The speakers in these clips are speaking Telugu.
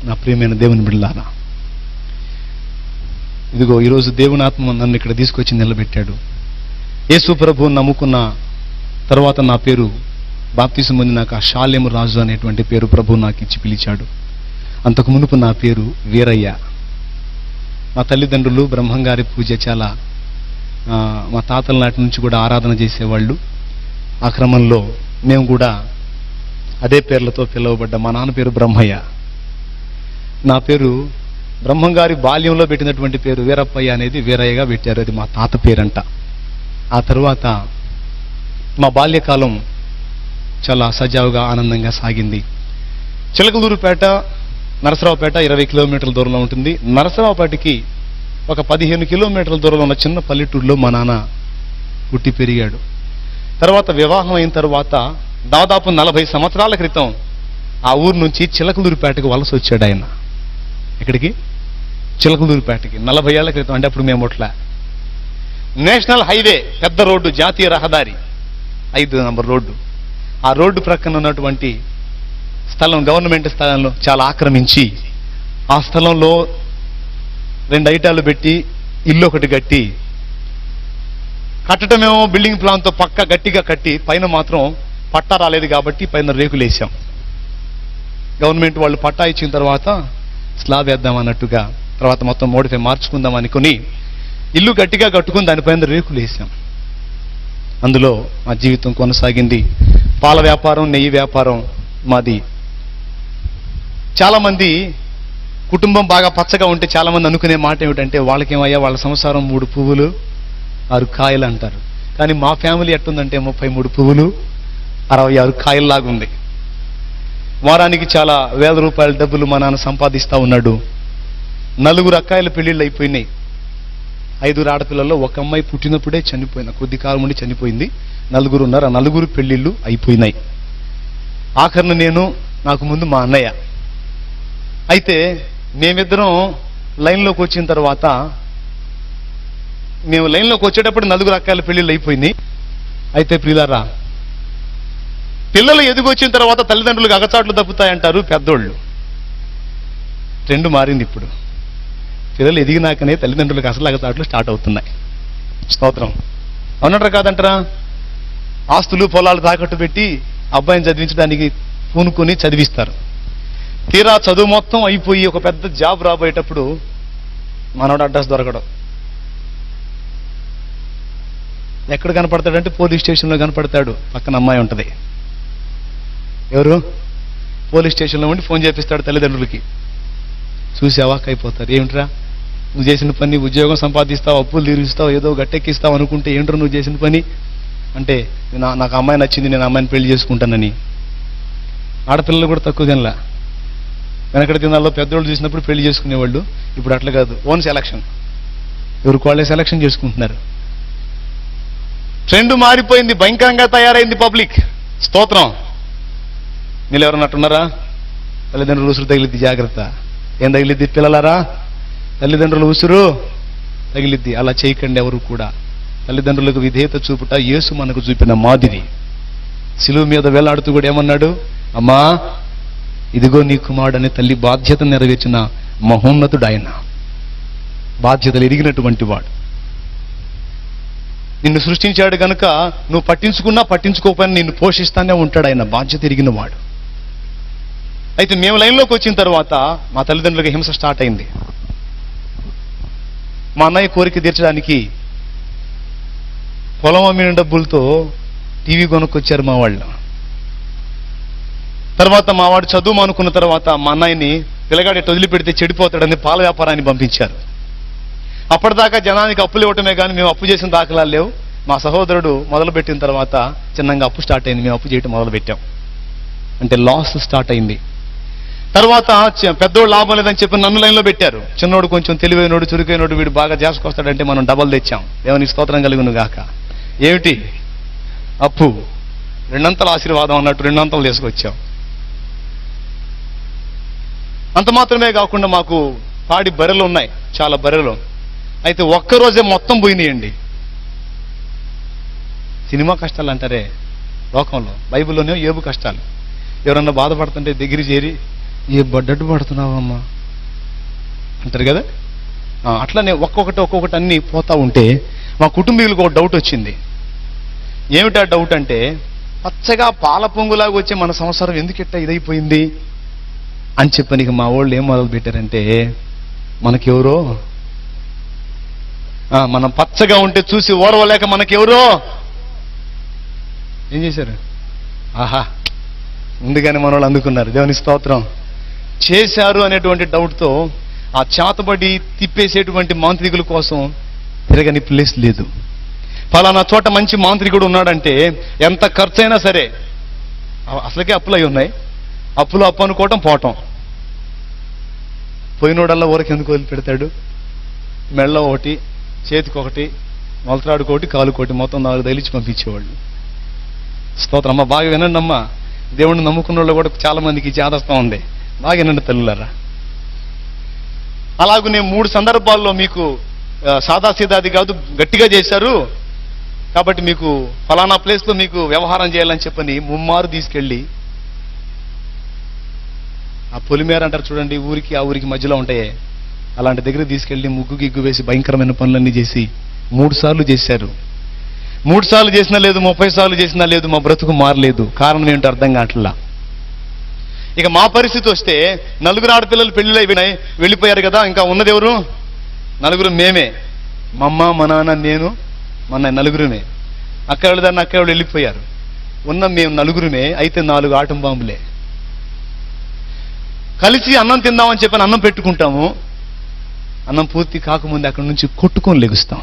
నా ప్రియమైన దేవుని బిడ్డలారా, ఇదిగో ఈరోజు దేవుని ఆత్మ నన్ను ఇక్కడ తీసుకొచ్చి నిలబెట్టాడు. యేసు ప్రభువుని నమ్ముకున్న తర్వాత నా పేరు బాప్తిసం పొందినాక షాలేము రాజు అనేటువంటి పేరు ప్రభువు నాకు ఇచ్చి పిలిచాడు. అంతకు మునుపు నా పేరు వీరయ్య. మా తల్లిదండ్రులు బ్రహ్మంగారి పూజ చాలా మా తాతల నాటి నుంచి కూడా ఆరాధన చేసేవాళ్ళు. ఆ క్రమంలో మేము కూడా అదే పేర్లతో పిలువబడ్డ. మా నాన్న పేరు బ్రహ్మయ్య, నా పేరు బ్రహ్మంగారి బాల్యంలో పెట్టినటువంటి పేరు వీరప్పయ్య అనేది వీరయ్యగా పెట్టారు. అది మా తాత పేరంట. ఆ తరువాత మా బాల్యకాలం చాలా సజావుగా ఆనందంగా సాగింది. చిలకలూరుపేట నరసరావుపేట 20 కిలోమీటర్ల దూరంలో ఉంటుంది. నరసరావుపేటకి ఒక 15 కిలోమీటర్ల దూరంలో ఉన్న చిన్న పల్లెటూరులో మా నాన్న పుట్టి పెరిగాడు. తర్వాత వివాహం అయిన తర్వాత దాదాపు 40 సంవత్సరాల క్రితం ఆ ఊరు నుంచి చిలకలూరుపేటకు వలస వచ్చాడు ఆయన. ఎక్కడికి? చిలకలూరుపేటకి. 40 ఏళ్ల క్రితం. అంటే అప్పుడు మేము ఒట్లా నేషనల్ హైవే, పెద్ద రోడ్డు, జాతీయ రహదారి 5 నంబర్ రోడ్డు. ఆ రోడ్డు ప్రక్కన ఉన్నటువంటి స్థలం గవర్నమెంట్ స్థలంలో చాలా ఆక్రమించి ఆ స్థలంలో 2 ఐటాలు పెట్టి ఇల్లు ఒకటి కట్టి, కట్టడమేమో బిల్డింగ్ ప్లాన్తో పక్క గట్టిగా కట్టి పైన మాత్రం పట్టా రాలేదు కాబట్టి పైన రేకులు వేసాం. గవర్నమెంట్ వాళ్ళు పట్టా ఇచ్చిన తర్వాత స్లాబ్ వేద్దాం అన్నట్టుగా తర్వాత మొత్తం మోడిఫై మార్చుకుందాం అనుకుని ఇల్లు గట్టిగా కట్టుకుని దానిపైన రేకులు వేసాం. అందులో మా జీవితం కొనసాగింది. పాల వ్యాపారం, నెయ్యి వ్యాపారం మాది. చాలామంది కుటుంబం బాగా పచ్చగా ఉంటే చాలామంది అనుకునే మాట ఏమిటంటే వాళ్ళకేమయ్యా వాళ్ళ సంసారం 3 పువ్వులు 6 కాయలు అంటారు. కానీ మా ఫ్యామిలీ ఎట్టుందంటే 33 పువ్వులు 66 కాయల్లాగుంది. వారానికి చాలా వేల రూపాయల డబ్బులు మా నాన్న సంపాదిస్తూ ఉన్నాడు. 4 అక్కాయిల పెళ్లిళ్ళు అయిపోయినాయి. 5 ఆడపిల్లల్లో ఒక అమ్మాయి పుట్టినప్పుడే చనిపోయిన, కొద్ది కాలం ఉండి చనిపోయింది. 4 ఉన్నారు. ఆ 4 పెళ్లిళ్ళు అయిపోయినాయి. ఆఖరిన నేను, నాకు ముందు మా అన్నయ్య. అయితే మేమిద్దరం లైన్లోకి వచ్చిన తర్వాత, మేము లైన్లోకి వచ్చేటప్పుడు 4 అక్కాయిల పెళ్లిళ్ళు అయిపోయినాయి. అయితే ప్రియులారా, పిల్లలు ఎదిగొచ్చిన తర్వాత తల్లిదండ్రులకు అగచాట్లు తప్పుతాయంటారు పెద్దోళ్ళు. ట్రెండ్ మారింది ఇప్పుడు. పిల్లలు ఎదిగినాకనే తల్లిదండ్రులకు అసలు అగచాట్లు స్టార్ట్ అవుతున్నాయి. స్తోత్రం. అవునంటారా కాదంటారా? ఆస్తులు పొలాలు తాకట్టు పెట్టి అబ్బాయిని చదివించడానికి పూనుకొని చదివిస్తారు. తీరా చదువు మొత్తం అయిపోయి ఒక పెద్ద జాబ్ రాబోయేటప్పుడు మనోడు అడ్రస్ దొరకడం. ఎక్కడ కనపడతాడంటే పోలీస్ స్టేషన్లో కనపడతాడు. పక్కన అమ్మాయి ఉంటుంది. ఎవరు? పోలీస్ స్టేషన్లో ఉండి ఫోన్ చేపిస్తాడు తల్లిదండ్రులకి. చూసి అవాక్ అయిపోతారు. ఏమిట్రా నువ్వు చేసిన పని? ఉద్యోగం సంపాదిస్తావు, అప్పులు తీరుస్తావు, ఏదో గట్టెక్కిస్తావు అనుకుంటే ఏంట్రా నువ్వు చేసిన పని అంటే, నాకు అమ్మాయి నచ్చింది, నేను అమ్మాయిని పెళ్లి చేసుకుంటానని. ఆడపిల్లలు కూడా తక్కువ తినలా. వెనకటి దినాల్లో పెద్దోళ్ళు చూసినప్పుడు పెళ్లి చేసుకునేవాళ్ళు. ఇప్పుడు అట్లా కాదు, ఓన్ సెలక్షన్. ఎవరికి వాళ్ళే సెలక్షన్ చేసుకుంటున్నారు. ట్రెండ్ మారిపోయింది, భయంకరంగా తయారైంది పబ్లిక్. స్తోత్రం. మీరు ఎవరన్నట్టున్నారా? తల్లిదండ్రులు ఉసురు తగిలిద్ది, జాగ్రత్త. ఏం తగిలిద్ది పిల్లలారా? తల్లిదండ్రులు ఉసురు తగిలిద్ది. అలా చేయకండి ఎవరు కూడా. తల్లిదండ్రులకు విధేయత చూపుట యేసు మనకు చూపిన మాదిరి. శిలువ మీద వేలాడుతూ కూడా ఏమన్నాడు? అమ్మా ఇదిగో నీ కుమారుడు అనే తల్లి బాధ్యత నెరవేర్చిన మహోన్నతుడు ఆయన. బాధ్యతలు ఎరిగినటువంటి వాడు. నిన్ను సృష్టించాడు గనుక నువ్వు పట్టించుకున్నా పట్టించుకోకపోయినా నిన్ను పోషిస్తానే ఉంటాడు ఆయన. బాధ్యత ఎరిగిన వాడు. అయితే మేము లైన్లోకి వచ్చిన తర్వాత మా తల్లిదండ్రులకు హింస స్టార్ట్ అయింది. మా అన్నయ్య కోరిక తీర్చడానికి పొలం అమ్మిన డబ్బులతో టీవీ కొనుక్కొచ్చారు మా వాళ్ళు. తర్వాత మా వాడు చదువు మానుకున్న తర్వాత మా అన్నయ్యని పిల్లగాడి వదిలిపెడితే చెడిపోతాడని పాల వ్యాపారాన్ని పంపించారు. అప్పటిదాకా జనానికి అప్పులు ఇవ్వటమే కానీ మేము అప్పు చేసిన దాఖలాలు లేవు. మా సహోదరుడు మొదలుపెట్టిన తర్వాత చిన్నగా అప్పు స్టార్ట్ అయింది. మేము అప్పు చేయటం మొదలుపెట్టాం. అంటే లాస్ స్టార్ట్ అయింది. తర్వాత పెద్దోడు లాభం లేదని చెప్పి నన్ను లైన్లో పెట్టారు. చిన్నోడు కొంచెం తెలివైనోడు, చురుకైనోడు, వీడు బాగా చేసుకొస్తాడంటే మనం డబల్ తెచ్చాం. దేవునికి స్తోత్రం కలుగును గాక. ఏమిటి? అప్పు. 2 అంతల ఆశీర్వాదం అన్నట్టు 2 అంతలు తీసుకొచ్చాం. అంత మాత్రమే కాకుండా మాకు పాడి బర్రెలు ఉన్నాయి, చాలా బర్రెలు. అయితే ఒక్కరోజే మొత్తం పోయినాయండి. సినిమా కష్టాలు అంటారే లోకంలో, బైబిల్లోనే ఏబు కష్టాలు. ఎవరన్నా బాధపడుతుంటే దగ్గర చేరి ఏ బడ్డట్టు పడుతున్నావమ్మా అంటారు కదా. అట్లానే ఒక్కొక్కటి అన్నీ పోతా ఉంటే మా కుటుంబీకులకు ఒక డౌట్ వచ్చింది. ఏమిటా డౌట్ అంటే, పచ్చగా పాల పొంగులాగా వచ్చే మన సంసారం ఎందుకిట్ట ఇదైపోయింది అని చెప్పని మా వాళ్ళు ఏం మొదలు పెట్టారంటే, మనకెవరో మనం పచ్చగా ఉంటే చూసి ఓర్వలేక మనకెవరో ఏం చేశారు, ఆహా ముందుగానే మన వాళ్ళు అందుకున్నారు, దేవుని స్తోత్రం, చేశారు అనేటువంటి డౌట్తో ఆ చేతబడి తిప్పేసేటువంటి మాంత్రికుల కోసం తిరగని ప్లేస్ లేదు. ఫలానా చోట మంచి మాంత్రికుడు ఉన్నాడంటే ఎంత ఖర్చు అయినా సరే, అసలుకే అప్పులు అయి ఉన్నాయి, అప్పులు అప్పు అనుకోవటం పోవటం, పోయినోడల్లా ఊరికి ఎందుకు వదిలిపెడతాడు, మెళ్ళ ఒకటి, చేతికి ఒకటి, మొలతరాడుకోటి, కాలుకోటి, మొత్తం 4 తగిలించి పంపించేవాళ్ళు. స్తోత్రం అమ్మ, బాగా వినండి అమ్మా. దేవుడిని నమ్ముకున్న వాళ్ళు కూడా చాలా మందికి చేదస్తా ఉంది, బాగా వినండి తల్లులారా. అలాగూ నేను 3 సందర్భాల్లో మీకు సాదాసీదాది కాదు గట్టిగా చేశారు కాబట్టి మీకు ఫలానా ప్లేస్లో మీకు వ్యవహారం చేయాలని చెప్పని ముమ్మారు తీసుకెళ్ళి, ఆ పొలిమేర అంటారు చూడండి, ఊరికి ఆ ఊరికి మధ్యలో ఉంటాయే, అలాంటి దగ్గర తీసుకెళ్ళి ముగ్గు గిగ్గు వేసి భయంకరమైన పనులన్నీ చేసి 3 సార్లు చేశారు. 3 సార్లు చేసినా లేదు, 30 సార్లు చేసినా లేదు, మా బ్రతుకు మారలేదు. కారణం ఏంటో అర్థం కావట్లా. ఇక మా పరిస్థితి వస్తే 4 ఆడపిల్లలు పెళ్లిళ్ళు అయిపోయినాయి, వెళ్ళిపోయారు కదా, ఇంకా ఉన్నది ఎవరు? 4 మేమే, మా అమ్మ, మా నాన్న, నేను, మా 4 అక్క వాళ్ళదాన్ని అక్క వాళ్ళు వెళ్ళిపోయారు. ఉన్న మేము 4 అయితే 4 ఆటం బాంబులే. కలిసి అన్నం తిందామని చెప్పని అన్నం పెట్టుకుంటాము, అన్నం పూర్తి కాకముందు అక్కడి నుంచి కొట్టుకొని లెగుస్తాం.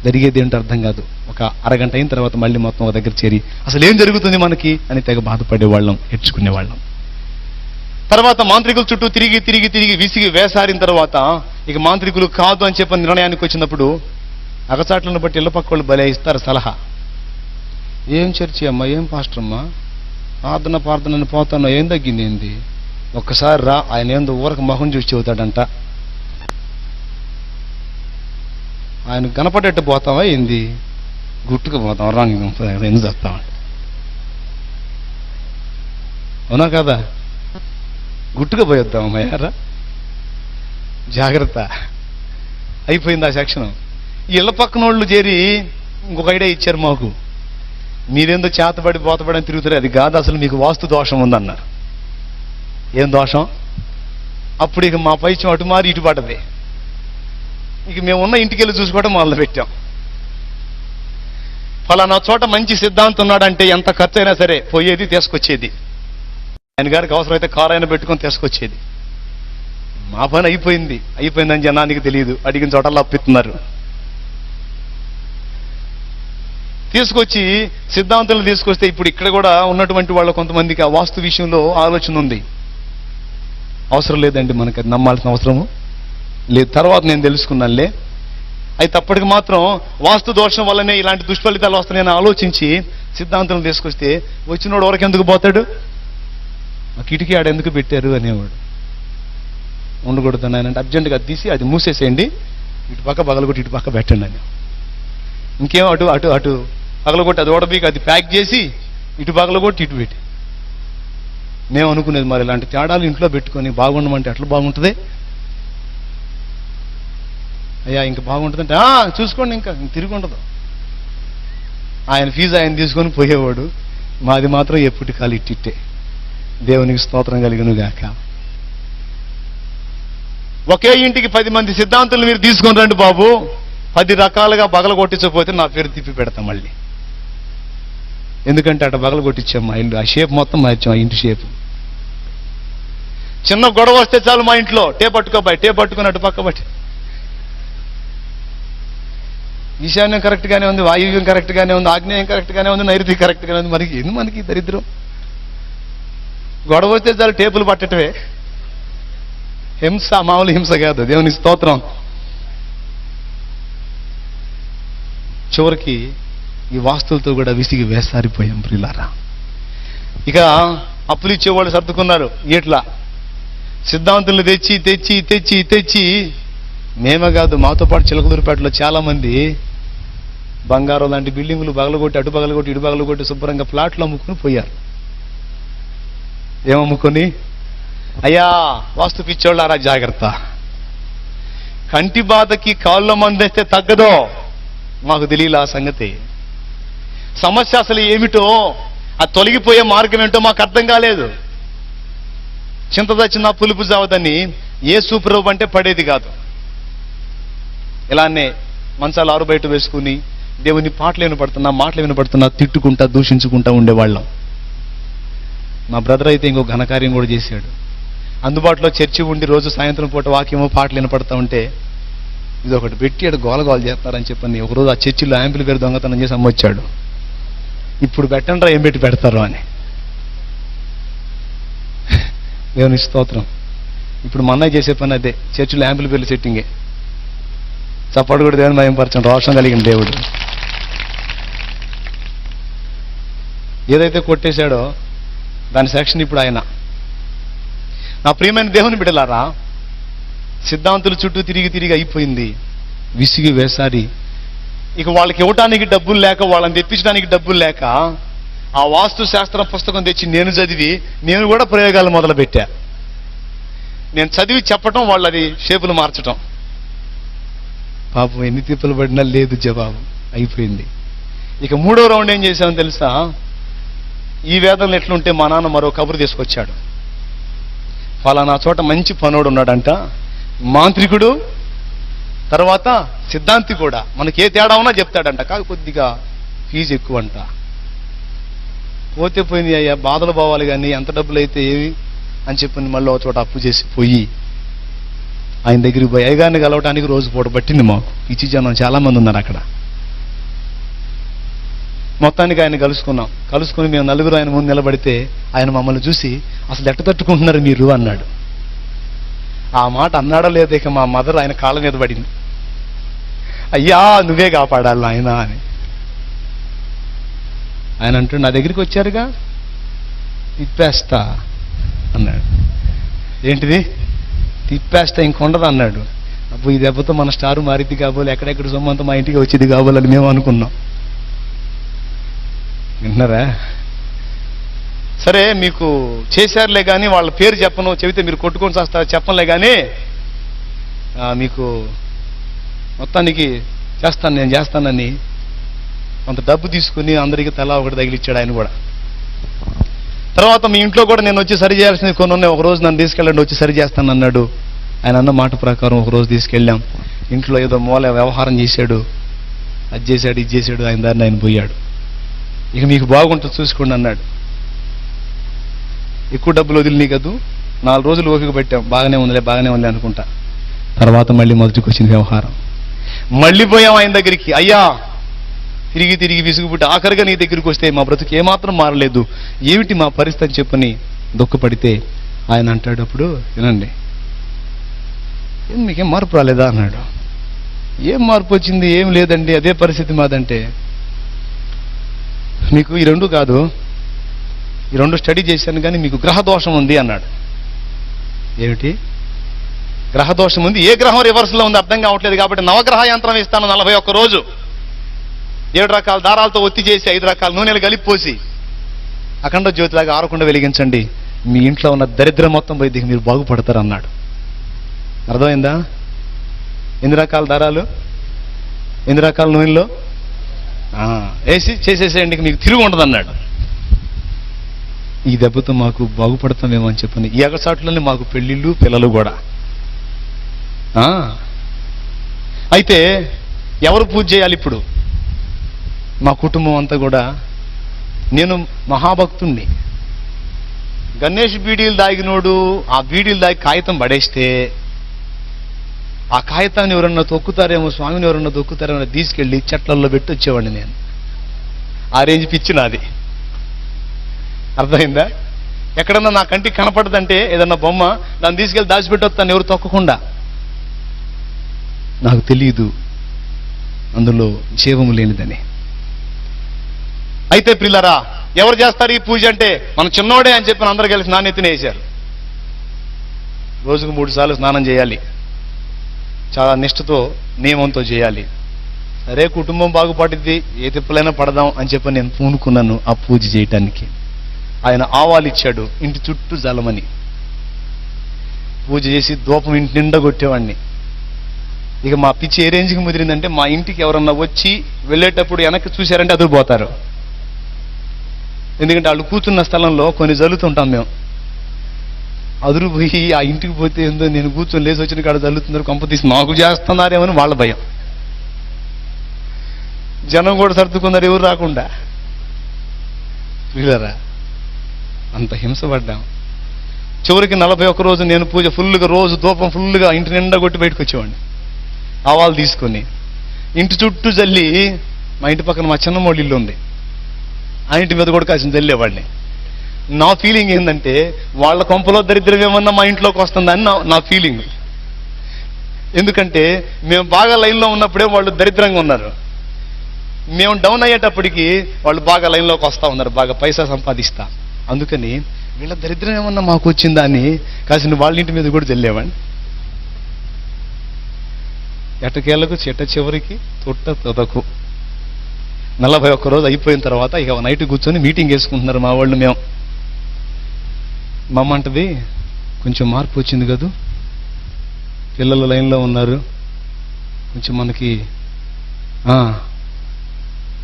జరిగేది ఏంటో అర్థం కాదు. ఒక అరగంట అయిన తర్వాత మళ్ళీ మొత్తం ఒక దగ్గర చేరి అసలు ఏం జరుగుతుంది మనకి అని తెగ బాధపడేవాళ్ళం, ఏడ్చుకునేవాళ్ళం. తర్వాత మాంత్రికుల చుట్టూ తిరిగి తిరిగి తిరిగి విసిగి వేసారిన తర్వాత ఇక మాంత్రికులు కాదు అని చెప్పని నిర్ణయానికి వచ్చినప్పుడు అగచాట్లను బట్టి ఇళ్ల పక్క వాళ్ళు భలే ఇస్తారు సలహా. ఏం చర్చి అమ్మా, ఏం పాస్టర్ అమ్మా, ప్రార్థన పోతాను, ఏం తగ్గింది ఏంది, ఒక్కసారి రా, ఆయన ఏందో ఊరకు మొహం చూసి చెబుతాడంట, ఆయన కనపడేట్టు పోతావా ఏంది, గుట్టుకు పోతాం రా, ఎందుకు చేస్తామంట, అవునా కదా, గుట్టుగా పోయొద్దామయ్యారా, జాగ్రత్త. అయిపోయింది ఆ సెక్షన్. ఇళ్ల పక్కన వాళ్ళు చేరి ఇంకొక ఐడియా ఇచ్చారు మాకు, మీరేందో చేతబడి పోతబడి అని తిరుగుతారు, అది కాదు, అసలు మీకు వాస్తు దోషం ఉందన్నారు. ఏం దోషం? అప్పుడు ఇక మా పైత్యం అటు మారి ఇటు పడ్డది. ఇక మేము ఉన్న ఇంటికి వెళ్ళి చూసుకోవడం మొదలు పెట్టాం. ఫలానా చోట మంచి సిద్ధాంతం ఉన్నాడంటే ఎంత ఖర్చు అయినా సరే పోయేది, తీసుకొచ్చేది. ఆయన గారికి అవసరమైతే కారు అయినా పెట్టుకొని తీసుకొచ్చేది. మా పని అయిపోయిందని జనానికి తెలియదు, అడిగిన చోటల్లో అప్పిస్తున్నారు. తీసుకొచ్చి సిద్ధాంతాలు తీసుకొస్తే ఇప్పుడు ఇక్కడ కూడా ఉన్నటువంటి వాళ్ళ కొంతమందికి ఆ వాస్తు విషయంలో ఆలోచన ఉంది. అవసరం లేదండి, మనకి అది నమ్మాల్సిన అవసరము లేదు, తర్వాత నేను తెలుసుకున్నానులే. అయితే అప్పటికి మాత్రం వాస్తు దోషం వల్లనే ఇలాంటి దుష్ఫలితాలు వస్తున్నాయని ఆలోచించి సిద్ధాంతం తీసుకొస్తే వచ్చినోడు వరకు ఎందుకు పోతాడు, ఆ కిటికీ ఆడ ఎందుకు పెట్టారు అనేవాడు. ఉండకూడదు అంటే అర్జెంటుగా తీసి అది మూసేసేయండి, ఇటు పక్క పగలగొట్టి ఇటు పక్క పెట్టండి అని. ఇంకేం అటు అటు అటు పగలగొట్టి అది ఓడబీకి అది ప్యాక్ చేసి ఇటు పగలగొట్టి ఇటు పెట్టి. మేము అనుకునేది మరి ఇలాంటి తేడాలు ఇంట్లో పెట్టుకొని బాగుండమంటే ఎట్లా బాగుంటుంది అయ్యా, ఇంకా బాగుంటుందంటే చూసుకోండి, ఇంకా తిరిగి ఉండదు. ఆయన ఫీజు ఆయన తీసుకొని పోయేవాడు, మాది మాత్రం ఎప్పటి కాలు ఇట్టిట్టే. దేవునికి స్తోత్రం కలిగిన గాక. ఒకే ఇంటికి 10 మంది సిద్ధాంతులు మీరు తీసుకొని రండి బాబు, 10 రకాలుగా బగల కొట్టించకపోతే నా పేరు తిప్పి పెడతాం మళ్ళీ. ఎందుకంటే అట బగల కొట్టించాం మా ఇల్లు, ఆ షేప్ మొత్తం మార్చాం, ఆ ఇంటి షేప్. చిన్న గొడవ వస్తే చాలు మా ఇంట్లో టే పట్టుకొని అటు పక్క బట్టి. ఈశాన్యం కరెక్ట్గానే ఉంది, వాయువ్యం కరెక్ట్గానే ఉంది, ఆగ్నేయం కరెక్ట్గానే ఉంది, నైరుతి కరెక్ట్గానే ఉంది. మనకి దరిద్రం. గొడవ వస్తే చాలు టేపులు పట్టటమే. హింస మామూలు హింస కాదు, దేవుని స్తోత్రం. చివరికి ఈ వాస్తువులతో కూడా విసిగి వేసారిపోయాం ప్రియులారా. ఇక అప్పులు ఇచ్చేవాళ్ళు సర్దుకున్నారు. ఇట్లా సిద్ధాంతులు తెచ్చి తెచ్చి తెచ్చి తెచ్చి మేమే కాదు, మాతో పాటు చిలకలూరుపేటలో చాలా మంది బంగారం లాంటి బిల్డింగులు పగలగొట్టి అటు పగలగొట్టి ఇటు పగలగొట్టి శుభ్రంగా ప్లాట్లు అమ్ముకుని పోయారు. ఏమమ్ముకొని? అయ్యా వాస్తు పిచ్చోళ్ళారా జాగ్రత్త, కంటి బాధకి కాళ్ళ మందేస్తే తగ్గదో. మాకు తెలియలే ఆ సంగతి. సమస్య అసలు ఏమిటో, ఆ తొలగిపోయే మార్గం ఏంటో మాకు అర్థం కాలేదు. చింత తెచ్చిన పులుపు జావదని యేసు ప్రభు అంటే పడేది కాదు. ఇలానే మంచాలు ఆరు బయట వేసుకుని దేవుని పాటలు వినపడుతున్నా, మాటలు వినపడుతున్నా, తిట్టుకుంటా దూషించుకుంటా ఉండేవాళ్ళం. మా బ్రదర్ అయితే ఇంకో ఘనకార్యం కూడా చేశాడు. అందుబాటులో చర్చి ఉండి రోజు సాయంత్రం పూట వాక్యమో పాటలు వినపడతా ఉంటే ఇది ఒకటి పెట్టి అక్కడ గోలగోలు చేస్తారని చెప్పని ఒకరోజు ఆ చర్చిలో యాంప్లిఫైర్ దొంగతనం చేసి అమ్మొచ్చాడు. ఇప్పుడు పెట్టండ్రా ఏం పెట్టి పెడతారు అని. దేవుని స్తోత్రం. ఇప్పుడు మా అన్నయ్య చేసే పని అదే, చర్చిలో యాంప్లిఫైర్లు సెట్టింగే. చప్పడు కూడా దేవుని భయంపరచండి, రోషం కలిగిన దేవుడు. ఏదైతే కొట్టేశాడో దాని సెక్షన్ ఇప్పుడు ఆయన. నా ప్రియమైన దేవుని బిడ్డలారా, సిద్ధాంతుల చుట్టూ తిరిగి తిరిగి అయిపోయింది, విసిగి వేసారి. ఇక వాళ్ళకి ఇవ్వటానికి డబ్బులు లేక, వాళ్ళని తెప్పించడానికి డబ్బులు లేక ఆ వాస్తు శాస్త్రం పుస్తకం తెచ్చి నేను చదివి నేను కూడా ప్రయోగాలు మొదలుపెట్టా. నేను చదివి చెప్పటం, వాళ్ళది షేపులు మార్చటం. పాపం ఎన్ని తిప్పలు పడినా లేదు జవాబు, అయిపోయింది. ఇక మూడో రౌండ్ ఏం చేశామని తెలుసా? ఈ వేదనలు ఎట్లుంటే మా నాన్న మరో కబురు తీసుకొచ్చాడు. ఫలానా చోట మంచి పనోడు ఉన్నాడంట, మాంత్రికుడు, తర్వాత సిద్ధాంతి కూడా, మనకి ఏ తేడా ఉన్నా చెప్తాడంట, కాక కొద్దిగా ఫీజు ఎక్కువ అంట. పోతే పోయింది అయ్యా, బాధలు పోవాలి కానీ ఎంత డబ్బులు అయితే ఏవి అని చెప్పి మళ్ళీ ఒక చోట అప్పు చేసి పోయి ఆయన దగ్గరికి పోయి అయ్యగారిని కలవటానికి రోజు పూట పట్టింది మాకు. పిచ్చి జనం చాలా మంది ఉన్నారు అక్కడ. మొత్తానికి ఆయన కలుసుకుని మేము నలుగురు ఆయన ముందు నిలబడితే ఆయన మమ్మల్ని చూసి అసలు ఎట్ట తట్టుకుంటున్నారు మీరు అన్నాడు. ఆ మాట అన్నాడో లేదో ఇక మా మదర్ ఆయన కాళ్ళ మీద పడింది. అయ్యా నువ్వే కాపాడాలి ఆయన అని. ఆయన అంటూ నా దగ్గరికి వచ్చారుగా, తిప్పేస్తా అన్నాడు. ఏంటిది తిప్పేస్తా, ఇంకొండదు అన్నాడు. అప్పుడు ఈ దెబ్బతో మన స్టారు మారిద్ది కాబోలు, ఎక్కడెక్కడ సొమ్మంతా మా ఇంటికి వచ్చేది కాబోలని మేము అనుకున్నాం. వింటున్నారా? సరే మీకు చేశారులే కానీ వాళ్ళ పేరు చెప్పను, చెబితే మీరు కొట్టుకొని చేస్తారు, చెప్పనులే కానీ మీకు మొత్తానికి నేను చేస్తానని కొంత డబ్బు తీసుకుని అందరికీ తలా ఒకటి తగిలిచ్చాడు ఆయన కూడా. తర్వాత మీ ఇంట్లో కూడా నేను వచ్చి సరి చేయాల్సింది కొన్ని ఉన్నాయి, ఒకరోజు నన్ను తీసుకెళ్ళండి వచ్చి సరి చేస్తాను అన్నాడు. ఆయన అన్న మాట ప్రకారం ఒకరోజు తీసుకెళ్ళాం. ఇంట్లో ఏదో మూల వ్యవహారం చేశాడు, అది చేశాడు ఇది చేశాడు, ఆయన దారిని ఆయన పోయాడు. ఇక మీకు బాగుంటుంది చూసుకోండి అన్నాడు. ఎక్కువ డబ్బులు వదిలి కదూ, 4 రోజులు ఓపిక పెట్టాం, బాగానే ఉంది అనుకుంటా. తర్వాత మళ్ళీ మొదటికి వచ్చింది వ్యవహారం. మళ్ళీ పోయాం ఆయన దగ్గరికి. అయ్యా తిరిగి తిరిగి విసుగుపుట్టి ఆఖరిగా నీ దగ్గరికి వస్తే మా బ్రతుకు ఏమాత్రం మారలేదు, ఏమిటి మా పరిస్థితి చెప్పని దుఃఖపడితే ఆయన అంటాడు, అప్పుడు వినండి, మీకేం మార్పు రాలేదా అన్నాడు. ఏం మార్పు వచ్చింది? ఏం లేదండి, అదే పరిస్థితి మాదంటే. మీకు ఈ రెండు కాదు, ఈ రెండు స్టడీ చేశాను కానీ మీకు గ్రహదోషం ఉంది అన్నాడు. ఏమిటి గ్రహదోషం ఉంది? ఏ గ్రహం రివర్స్లో ఉంది అర్థం కావట్లేదు, కాబట్టి నవగ్రహ యంత్రం ఇస్తాను 41 రోజు, 7 రకాల దారాలతో ఒత్తి చేసి 5 రకాల నూనెలు కలిపిపోసి అఖండ జ్యోతిలాగా ఆరకుండా వెలిగించండి, మీ ఇంట్లో ఉన్న దరిద్రం మొత్తం పోయి మీరు బాగుపడతారు అన్నాడు. అర్థమైందా? ఎన్ని రకాల దారాలు, ఎన్ని రకాల నూనెలో వేసి చేసేసేయండి, మీకు తిరుగు ఉండదు అన్నాడు. ఈ దెబ్బతో మాకు బాగుపడతామేమో అని చెప్పని ఈ ఎగసాట్లోనే మాకు పెళ్ళిళ్ళు పిల్లలు కూడా. అయితే ఎవరు పూజ చేయాలి ఇప్పుడు? మా కుటుంబం అంతా కూడా. నేను మహాభక్తుణ్ణి, గణేష్ బీడీలు దాగినోడు ఆ బీడీలు దాగి కాగితం పడేస్తే ఆ కాగితాన్ని ఎవరన్నా తొక్కుతారేమో, స్వామిని ఎవరన్నా తొక్కుతారేమో తీసుకెళ్ళి చెట్లల్లో పెట్టి వచ్చేవాడిని నేను. ఆ రేంజ్ పిచ్చి నాది. అర్థమైందా? ఎక్కడన్నా నా కంటికి కనపడదంటే ఏదన్నా బొమ్మ, దాన్ని తీసుకెళ్ళి దాచిపెట్టొస్తాను ఎవరు తొక్కకుండా. నాకు తెలియదు అందులో జీవము లేనిదని. అయితే ప్రియులారా, ఎవరు చేస్తారు ఈ పూజ అంటే మన చిన్నోడే అని చెప్పిన అందరూ కలిసి నాణ్యతనే వేశారు. రోజుకు 3 సార్లు స్నానం చేయాలి, చాలా నిష్ఠతో నియమంతో చేయాలి. సరే కుటుంబం బాగుపడిద్ది, ఏ తిప్పలైనా పడదాం అని చెప్పి నేను పూనుకున్నాను ఆ పూజ చేయటానికి. ఆయన ఆవాలు ఇచ్చాడు ఇంటి చుట్టూ జలమని. పూజ చేసి ధూపం ఇంటి నిండా కొట్టేవాడిని. ఇక మా పిచ్చి ఏ రేంజ్కి ముదిరిందంటే, మా ఇంటికి ఎవరన్నా వచ్చి వెళ్ళేటప్పుడు వెనక్కి చూశారంటే అదిరిపోతారు. ఎందుకంటే వాళ్ళు కూర్చున్న స్థలంలో కొన్ని జల్లుతుంటాం మేము. అదురుపోయి ఆ ఇంటికి పోతే ఏందో, నేను కూర్చొని లేచి వచ్చిన కాడ జల్లుతున్నారు, కొంప తీసి మాకు చేస్తున్నారేమని వాళ్ళ భయం. జనం కూడా సర్దుకున్నారు ఎవరు రాకుండా. వీళ్ళరా అంత హింసపడ్డాం. చివరికి 41 రోజు నేను పూజ ఫుల్గా, రోజు ధూపం ఫుల్గా ఇంటి నిండా కొట్టి బయటకు వచ్చేవాడిని. ఆవాలు తీసుకొని ఇంటి చుట్టూ జల్లి, మా ఇంటి పక్కన మా చిన్నమోళ్ళ ఇల్లు ఉంది, ఆ ఇంటి మీద కూడా కాసిన జల్లేవాడిని. నా ఫీలింగ్ ఏంటంటే, వాళ్ళ కొంపలో దరిద్రం ఏమన్నా మా ఇంట్లోకి వస్తుందని నా ఫీలింగ్. ఎందుకంటే మేము బాగా లైన్లో ఉన్నప్పుడే వాళ్ళు దరిద్రంగా ఉన్నారు, మేము డౌన్ అయ్యేటప్పటికి వాళ్ళు బాగా లైన్లోకి వస్తూ ఉన్నారు, బాగా పైసా సంపాదిస్తా. అందుకని వీళ్ళ దరిద్రం ఏమన్నా మాకు వచ్చిందా అని కాసిన వాళ్ళ ఇంటి మీద కూడా జల్లేవాడిని. ఎటకేళ్లకు చెట్ట చివరికి తొట్ట తొదకు 41 రోజు అయిపోయిన తర్వాత ఇక నైట్ కూర్చొని మీటింగ్ వేసుకుంటున్నారు మా వాళ్ళు. మేము మా అమ్మ అంటది, కొంచెం మార్పు వచ్చింది కదూ, పిల్లలు లైన్లో ఉన్నారు, కొంచెం మనకి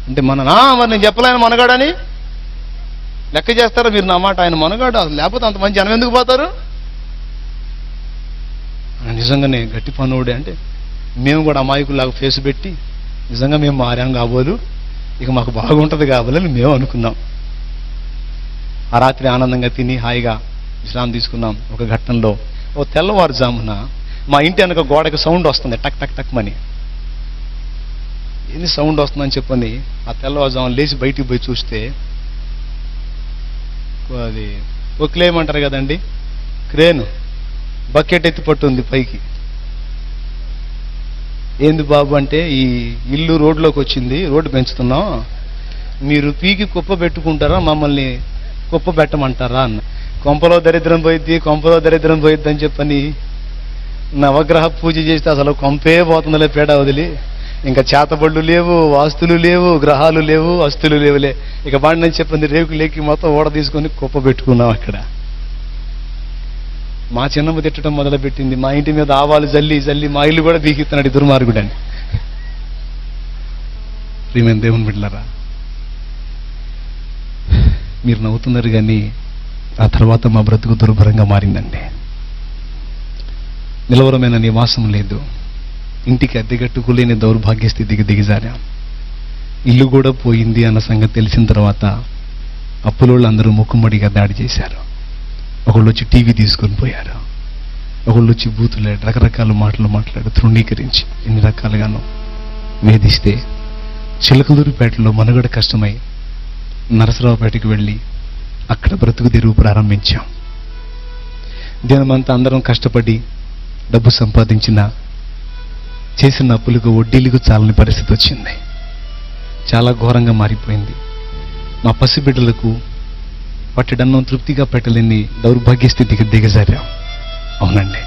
అంటే మరి నేను చెప్పలేను మనగాడని లెక్క చేస్తారా మీరు నా మాట? ఆయన మనగాడు, లేకపోతే అంతమంది జనం ఎందుకు పోతారు? నిజంగానే గట్టి పనుడే. అంటే మేము కూడా అమాయకులాగా ఫేస్ పెట్టి, నిజంగా మేము మారాం కాబోలు, ఇక మాకు బాగుంటుంది కాబోలని మేము అనుకున్నాం. ఆ రాత్రి ఆనందంగా తిని హాయిగా విశ్రాంతి తీసుకున్నాం. ఒక ఘట్టంలో ఓ తెల్లవారుజామున మా ఇంటి వెనక గోడకి సౌండ్ వస్తుంది, టక్ టక్ టక్ మని. ఎన్ని సౌండ్ వస్తుందని చెప్పని ఆ తెల్లవారుజామున లేచి బయటికి పోయి చూస్తే, అది ఒక్లేమంటారు కదండి, క్రేను బకెట్ ఎత్తి పట్టుంది పైకి. ఏంది బాబు అంటే, ఈ ఇల్లు రోడ్లోకి వచ్చింది, రోడ్డు పెంచుతున్నాం, మీరు పీకి కుప్ప పెట్టుకుంటారా, మమ్మల్ని కుప్ప పెట్టమంటారా అన్న. కొంపలో దరిద్రం పోయిద్ది, కొంపలో దరిద్రం పోయిద్ది అని చెప్పని నవగ్రహ పూజ చేస్తే అసలు కొంపే పోతుందిలే పేడ వదిలి. ఇంకా చేతబళ్ళు లేవు, వాస్తులు లేవు, గ్రహాలు లేవు, అస్తులు లేవులే. ఇక బాండని చెప్పింది రేకులేకి మొత్తం ఓడ తీసుకొని కుప్ప పెట్టుకున్నాం అక్కడ. మా చిన్నమ్మ తిట్టడం మొదలుపెట్టింది, మా ఇంటి మీద ఆవాలు జల్లి జల్లి మా ఇల్లు కూడా బీకిస్తున్నాడు ఈ దుర్మార్గుడని. ప్రియమైన దేవుని బిడ్డలారా, మీరు నవ్వుతున్నారు కానీ ఆ తర్వాత మా బ్రతుకు దుర్భరంగా మారిందండి. నిలవరమైన నివాసం లేదు, ఇంటికి అద్దెగట్టుకోలేని దౌర్భాగ్య స్థితికి దిగజారాం. ఇల్లు కూడా పోయింది అన్న సంగతి తెలిసిన తర్వాత అప్పులోళ్ళు అందరూ ముక్కుమ్మడిగా దాడి చేశారు. ఒకళ్ళు వచ్చి టీవీ తీసుకొని పోయారు, ఒకళ్ళు వచ్చి బూతులాడు, రకరకాల మాటలు మాట్లాడు తృణీకరించి ఎన్ని రకాలుగానో వేధిస్తే చిలకలూరుపేటలో మనుగడ కష్టమై నరసరావుపేటకు వెళ్ళి అక్కడ బ్రతుకు తెరువు ప్రారంభించాం. దినమంతా అందరం కష్టపడి డబ్బు సంపాదించిన చేసిన అప్పులకు వడ్డీలకు చాలని పరిస్థితి వచ్చింది. చాలా ఘోరంగా మారిపోయింది. మా పసిబిడ్డలకు పట్టెడన్నం తృప్తిగా పెట్టలేని దౌర్భాగ్య స్థితికి దిగజారాం. అవునండి,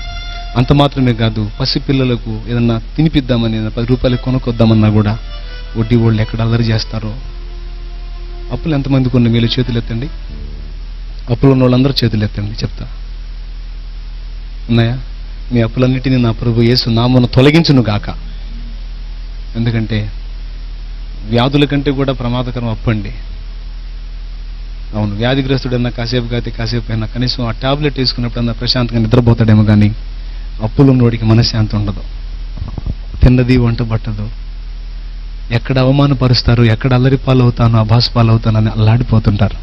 అంత మాత్రమే కాదు, పసిపిల్లలకు ఏదన్నా తినిపిద్దామని 10 రూపాయలు కొనుక్కొద్దామన్నా కూడా వడ్డీ వాళ్ళు ఎక్కడ అల్లరి చేస్తారో. అప్పులు ఎంతమందికి ఉన్న వీళ్ళు చేతులు ఎత్తండి, అప్పులు ఉన్న వాళ్ళందరూ చేతులు ఎత్తండి, చెప్తా. ఉన్నాయా? మీ అప్పులన్నిటినీ నా ప్రభు యేసు నామమున తొలగించును గాక. ఎందుకంటే వ్యాధుల కంటే కూడా ప్రమాదకరం అప్పండి. అవును, వ్యాధిగ్రస్తుడన్నా కాసేపు కాతే కాసేపు అయినా కనీసం ఆ టాబ్లెట్ వేసుకున్నప్పుడన్నా ప్రశాంతంగా నిద్రపోతాడేమో కానీ అప్పులు ఉన్నోడికి మనశ్శాంతి ఉండదు. తిన్నది వంట పట్టదు, ఎక్కడ అవమానపరుస్తారు, ఎక్కడ అల్లరి పాలవుతాను, అభాస్ పాలవుతానని అల్లాడిపోతుంటారు.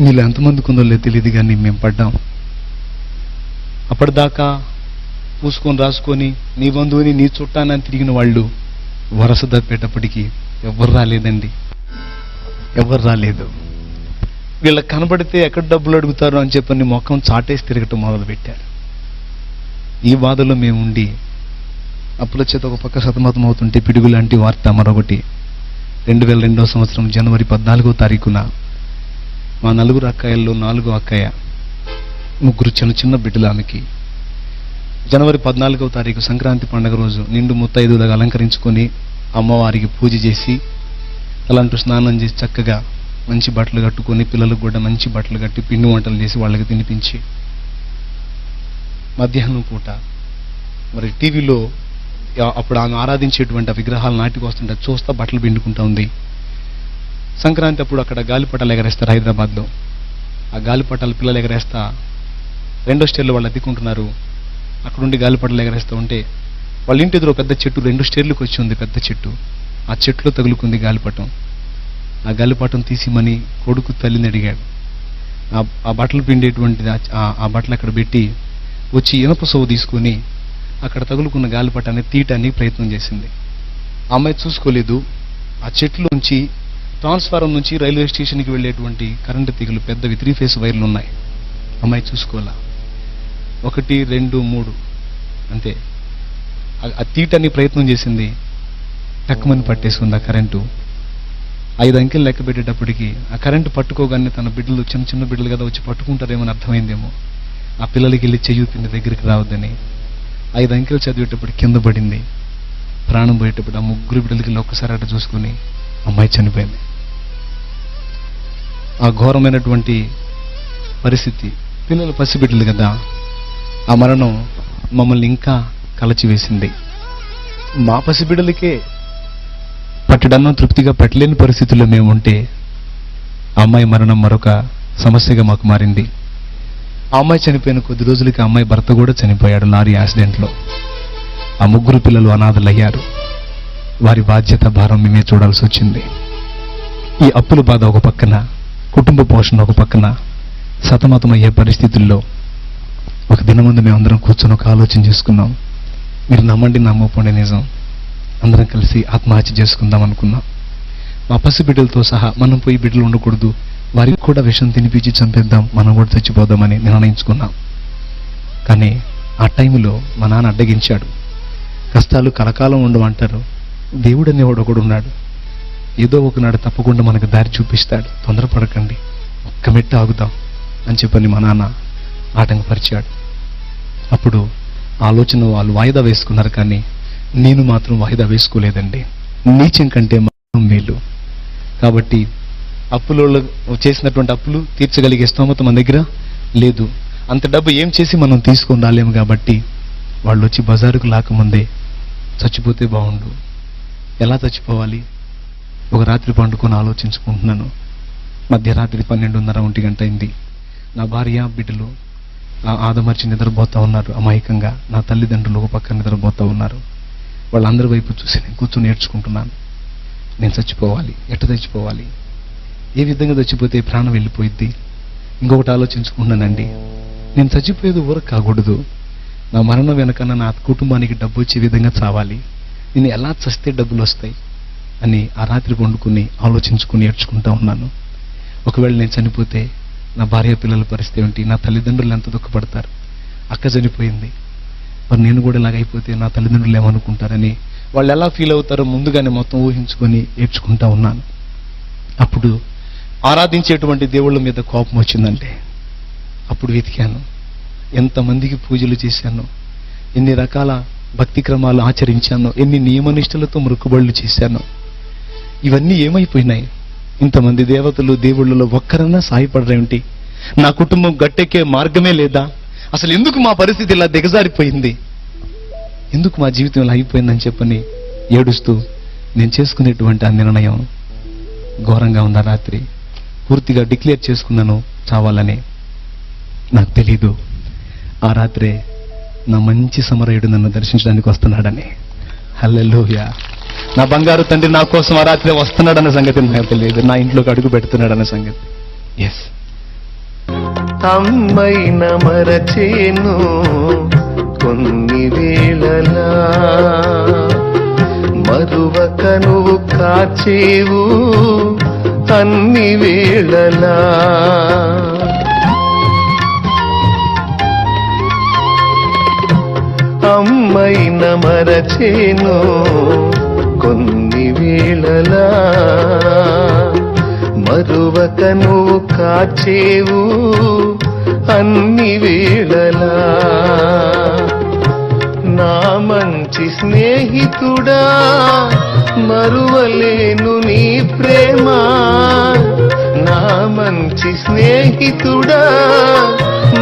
మీలో ఎంతమందికి ఉందో లేదు తెలియదు కానీ మేము పడ్డాం. అప్పటిదాకా పూసుకొని రాసుకొని నీ బంధువుని నీ చుట్టానని తిరిగిన వాళ్ళు వరస తప్పేటప్పటికీ ఎవరు రాలేదండి, ఎవరు రాలేదు. వీళ్ళకి కనబడితే ఎక్కడ డబ్బులు అడుగుతారు అని చెప్పని మొఖం చాటేసి తిరగటం మొదలుపెట్టారు. ఈ బాధలో మేము ఉండి అప్పుల చేత ఒక పక్క సతమతం అవుతుంటే పిడుగు లాంటి వార్త మరొకటి. 2002వ సంవత్సరం జనవరి 14వ తారీఖున మా 4 అక్కయ్యల్లో 4వ అక్కయ్య 3 చిన్న చిన్న బిడ్డలు ఆమెకి జనవరి 14వ తారీఖు సంక్రాంతి పండుగ రోజు నిండు ముత్తైదులుగా అలంకరించుకొని అమ్మవారికి పూజ చేసి అలాంటి స్నానం చేసి చక్కగా మంచి బట్టలు కట్టుకొని పిల్లలకు కూడా మంచి బట్టలు కట్టి పిండి వంటలు చేసి వాళ్ళకి తినిపించి మధ్యాహ్నం పూట మరి టీవీలో అప్పుడు ఆమె ఆరాధించేటువంటి ఆ విగ్రహాలు నాటికి వస్తుంటే చూస్తా బట్టలు పిండుకుంటా ఉంది. సంక్రాంతి అప్పుడు అక్కడ గాలిపటాలు ఎగరేస్తారు హైదరాబాద్లో. ఆ గాలిపటాలు పిల్లలు ఎగరేస్తా 2వ స్టేర్లో వాళ్ళు అద్దెకుంటున్నారు. అక్కడుండి గాలిపటాలు ఎగరేస్తూ ఉంటే వాళ్ళ ఇంటి ఎదురు పెద్ద చెట్టు 2 స్టేర్లకు వచ్చి ఉంది, పెద్ద చెట్టు. ఆ చెట్టులో తగులుకుంది గాలిపటం. ఆ గాలిపటం తీసిమని కొడుకు తల్లిని అడిగాడు. ఆ బట్టలు పిండేటువంటిది ఆ బట్టలు అక్కడ పెట్టి వచ్చి ఇనప సోవు తీసుకొని అక్కడ తగులుకున్న గాలిపటాన్ని తీయటానికి ప్రయత్నం చేసింది. ఆ అమ్మాయి చూసుకోలేదు. ఆ చెట్టులోంచి ట్రాన్స్ఫారం నుంచి రైల్వే స్టేషన్కి వెళ్ళేటువంటి కరెంటు తీగలు పెద్దవి 3 ఫేస్ వైర్లు ఉన్నాయి. అమ్మాయి చూసుకోవాలా. 1, 2, 3 అంతే. ఆ తీయటానికి ప్రయత్నం చేసింది. టక్కుమని పట్టేసుకుంది ఆ కరెంటు. 5 అంకెలు లెక్క పెట్టేటప్పటికి ఆ కరెంటు పట్టుకోగానే తన బిడ్డలు చిన్న చిన్న బిడ్డలు కదా వచ్చి పట్టుకుంటారేమని అర్థమైందేమో. ఆ పిల్లలకి వెళ్ళి చెయ్యూపింది దగ్గరికి రావద్దని. 5 అంకెలు చదివేటప్పుడు కింద పడింది. ప్రాణం పోయేటప్పుడు ఆ 3 బిడ్డలకి ఒక్కసారి అటు చూసుకుని అమ్మాయి చనిపోయింది. ఆ ఘోరమైనటువంటి పరిస్థితి, పిల్లలు పసిబిడ్డలు కదా, ఆ మరణం మమ్మల్ని ఇంకా కలచివేసింది. మా పసిబిడ్డలకే పట్టడన్నం తృప్తిగా పెట్టలేని పరిస్థితుల్లో మేము ఉంటే ఆ అమ్మాయి మరణం మరొక సమస్యగా మాకు మారింది. ఆ అమ్మాయి చనిపోయిన కొద్ది రోజులకి ఆ అమ్మాయి భర్త కూడా చనిపోయాడు లారీ యాక్సిడెంట్లో. ఆ 3 పిల్లలు అనాథలయ్యారు. వారి బాధ్యత భారం మేమే చూడాల్సి వచ్చింది. ఈ అప్పుల బాధ ఒక పక్కన, కుటుంబ పోషణ ఒక పక్కన సతమతమయ్యే పరిస్థితుల్లో ఒక దినం ముందు మేమందరం కూర్చొని ఒక ఆలోచన చేసుకున్నాం. మీరు నమ్మండి నమ్మకపోండి, నిజం. అందరం కలిసి ఆత్మహత్య చేసుకుందాం అనుకున్నాం. మా పసిబిడ్డలతో సహా మనం పోయి బిడ్డలు ఉండకూడదు, వారికి కూడా విషం తినిపించి చంపేద్దాం, మనం కూడా చచ్చిపోదామని నిర్ణయించుకున్నాం. కానీ ఆ టైంలో మా నాన్న అడ్డగించాడు. కష్టాలు కలకాలం ఉండమంటారు, దేవుడు అనేవాడు ఒకడు ఉన్నాడు, ఏదో ఒకనాడు తప్పకుండా మనకు దారి చూపిస్తాడు, తొందరపడకండి, ఒక్క మెట్టు ఆగుదాం అని చెప్పని మా నాన్న ఆటంకపరిచాడు. అప్పుడు ఆలోచన వాళ్ళు వాయిదా వేసుకున్నారు, కానీ నేను మాత్రం వాయిదా వేసుకోలేదండి. నీచం కంటే మాత్రం మేలు. కాబట్టి అప్పులో చేసినటువంటి అప్పులు తీర్చగలిగే స్తోమత మన దగ్గర లేదు. అంత డబ్బు ఏం చేసి మనం తీసుకొని రాలేము. కాబట్టి వాళ్ళు వచ్చి బజారుకు లాకముందే చచ్చిపోతే బాగుండు. ఎలా చచ్చిపోవాలి? ఒక రాత్రి పండుకొని ఆలోచించుకుంటున్నాను. మధ్యరాత్రి 12:30, 1 గంట అయింది. నా భార్య బిడ్డలు ఆదమర్చి నిద్రపోతా ఉన్నారు అమాయకంగా. నా తల్లిదండ్రులు ఒక పక్క నిద్రపోతా ఉన్నారు. వాళ్ళందరి వైపు చూసి నేను కూర్చొని నేర్చుకుంటున్నాను. నేను చచ్చిపోవాలి, ఎట్ట చచ్చిపోవాలి, ఏ విధంగా చచ్చిపోతే ప్రాణం వెళ్ళిపోయిద్ది. ఇంకొకటి ఆలోచించుకుంటున్నానండి, నేను చచ్చిపోయేది ఊరకు కాకూడదు. నా మరణం వెనకన్నా నా కుటుంబానికి డబ్బు వచ్చే విధంగా చావాలి. నేను ఎలా చస్తే డబ్బులు వస్తాయి అని ఆ రాత్రి పండుకుని ఆలోచించుకుని ఏడ్చుకుంటా ఉన్నాను. ఒకవేళ నేను చనిపోతే నా భార్య పిల్లల పరిస్థితి ఏంటి? నా తల్లిదండ్రులు ఎంత దుఃఖపడతారు? అక్క చనిపోయింది, మరి నేను కూడా ఇలాగైపోతే నా తల్లిదండ్రులు ఏమనుకుంటారని, వాళ్ళు ఎలా ఫీల్ అవుతారో ముందుగానే మొత్తం ఊహించుకొని ఏడ్చుకుంటా ఉన్నాను. అప్పుడు ఆరాధించేటువంటి దేవుళ్ళ మీద కోపం వచ్చిందంటే అప్పుడు వెతికాను. ఎంతమందికి పూజలు చేశాను, ఎన్ని రకాల భక్తి క్రమాలు ఆచరించాను, ఎన్ని నియమనిష్టలతో మొక్కుబడులు చేశాను. ఇవన్నీ ఏమైపోయినాయి? ఇంతమంది దేవతలు దేవుళ్ళలో ఒక్కరన్నా సాయపడరేమిటి? నా కుటుంబం గట్టెక్కే మార్గమే లేదా? అసలు ఎందుకు మా పరిస్థితి ఇలా దిగజారిపోయింది? ఎందుకు మా జీవితం ఇలా అయిపోయిందని చెప్పని ఏడుస్తూ నేను చేసుకునేటువంటి ఆ నిర్ణయం ఘోరంగా ఉన్న రాత్రి పూర్తిగా డిక్లేర్ చేసుకున్నాను చావాలని. నాకు తెలీదు ఆ రాత్రే నా మంచి సమరయుడు నన్ను దర్శించడానికి వస్తున్నాడని. హల్లెలూయా! నా బంగారు తండ్రి నా కోసం ఆ రాత్రి వస్తున్నాడన్న సంగతి నాకు తెలియదు. నా ఇంట్లోకి అడుగు పెడుతున్నాడన్న సంగతి. ఎస్, అమ్మైన మరచేను కొన్ని వేళలా, మరువక నువ్వు కాచేవు అన్ని వేళలా. అమ్మైన మరచేను కొన్ని వేళలా, మరువక నువ్వు కాచేవు అన్ని వేళలా. నా మంచి స్నేహితుడా మరువలేను నీ ప్రేమ, నా మంచి స్నేహితుడా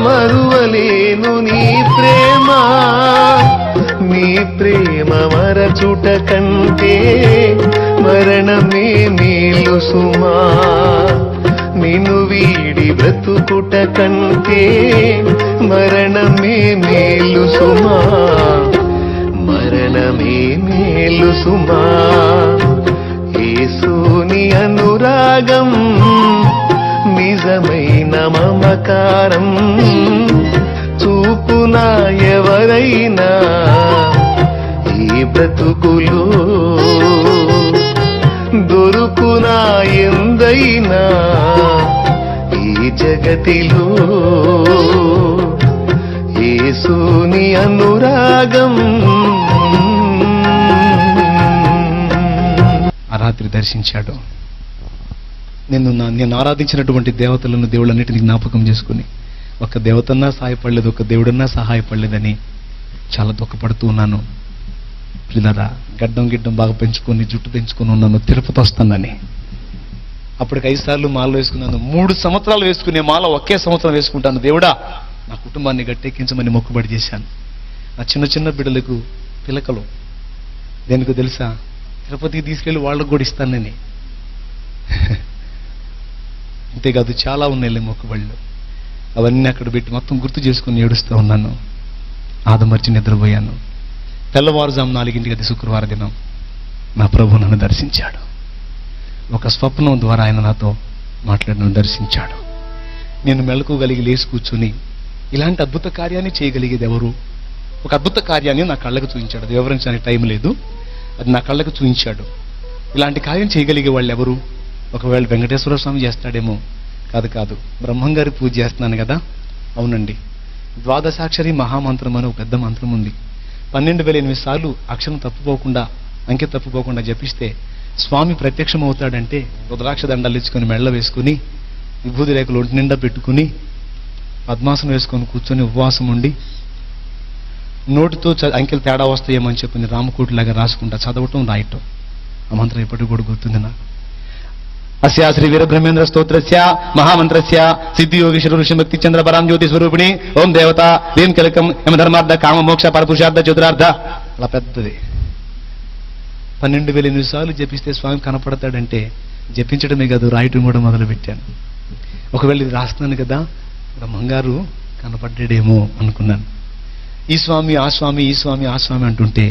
మరువలేను నీ ప్రేమ. నీ ప్రేమ మరచుట కంటే మరణమే మేలు సుమా. నిన్ను వీడి బ్రతుకుట కంటే మరణమే మేలు సుమా. మరణమే మేలు సుమా. యేసుని అనురాగం నిజమైన మమకారం చూపునా ఎవరైనా ఈ బ్రతుకులో దొరుకునా ఎందైనా ఈ జగతిలో యేసుని అనురాగం. ఆ రాత్రి దర్శించాడు. నేను ఆరాధించినటువంటి దేవతలను దేవుళ్ళన్నిటిని జ్ఞాపకం చేసుకుని ఒక దేవతన్నా సహాయపడలేదు, ఒక దేవుడన్నా సహాయపడలేదని చాలా దుఃఖపడుతూ ఉన్నాను. పిల్లరా, గిడ్డం బాగా పెంచుకొని జుట్టు పెంచుకొని ఉన్నాను, తిరుపతి వస్తానని. అప్పటికి 5 సార్లు మాల వేసుకున్నాను. 3 సంవత్సరాలు వేసుకునే మాల ఒకే సంవత్సరం వేసుకుంటాను. దేవుడా, నా కుటుంబాన్ని గట్టెక్కించమని మొక్కుబడి చేశాను. నా చిన్న బిడ్డలకు పిలకలు దేనికో తెలుసా? తిరుపతికి తీసుకెళ్ళి వాళ్ళకు కూడా ఇస్తానని. అంతేకాదు చాలా ఉన్నాయి మొక్కుబళ్ళు. అవన్నీ అక్కడ పెట్టి మొత్తం గుర్తు చేసుకుని ఏడుస్తూ ఉన్నాను. ఆదమర్చి నిద్రపోయాను. తెల్లవారుజాము 4 అది శుక్రవారం దినం నా ప్రభు నన్ను దర్శించాడు. ఒక స్వప్నం ద్వారా ఆయన నాతో మాట్లాడి దర్శించాడు. నేను మెలకువగలిగి లేచి కూర్చుని ఇలాంటి అద్భుత కార్యాన్ని చేయగలిగేది ఎవరు? ఒక అద్భుత కార్యాన్ని నా కళ్ళకు చూపించాడు. అది వివరించడానికి టైం లేదు. అది నా కళ్ళకు చూపించాడు. ఇలాంటి కార్యం చేయగలిగే వాళ్ళు ఎవరు? ఒకవేళ వెంకటేశ్వర స్వామి చేస్తాడేమో. కాదు, బ్రహ్మంగారి పూజ చేస్తున్నాను కదా. అవునండి, ద్వాదశాక్షరి మహామంత్రం అని ఒక పెద్ద మంత్రం ఉంది. 12,008 సార్లు అక్షరం తప్పుపోకుండా, అంకె తప్పుపోకుండా జపిస్తే స్వామి ప్రత్యక్షం అవుతాడంటే రుద్రాక్ష దండాలు ఇచ్చుకొని మెళ్ళ వేసుకుని విభూతి రేఖలు ఒంటి నిండా పెట్టుకుని పద్మాసనం వేసుకొని కూర్చొని ఉపవాసం ఉండి నోటితో అంకెలు తేడా వస్తాయేమని చెప్పి రామకోటిలాగా రాసుకుంటా చదవటం రాయటం. ఆ మంత్రం ఎప్పటికీ కూడా గుర్తుంది నాకు. అస్యా శ్రీ వీరబ్రహ్మేంద్ర స్తోత్రస్య మహామంత్రస్య సిద్ధి యోగేశ్వర ఋషి భక్తి చంద్ర పరాం జ్యోతి స్వరూపిణి ఓం దేవత దేం కలకం యమధర్మార్థ కామ మోక్ష పరపురుషార్థ చతురార్థ. అలా పెద్దది 12,008 సార్లు జపిస్తే స్వామి కనపడతాడంటే జపించడమే కాదు, రాయటం కూడా మొదలు పెట్టాను. ఒకవేళ ఇది రాస్తున్నాను కదా, బ్రహ్మంగారు కనపడ్డాడేమో అనుకున్నాను. ఈ స్వామి ఆ స్వామి, ఈ స్వామి ఆ స్వామి అంటుంటే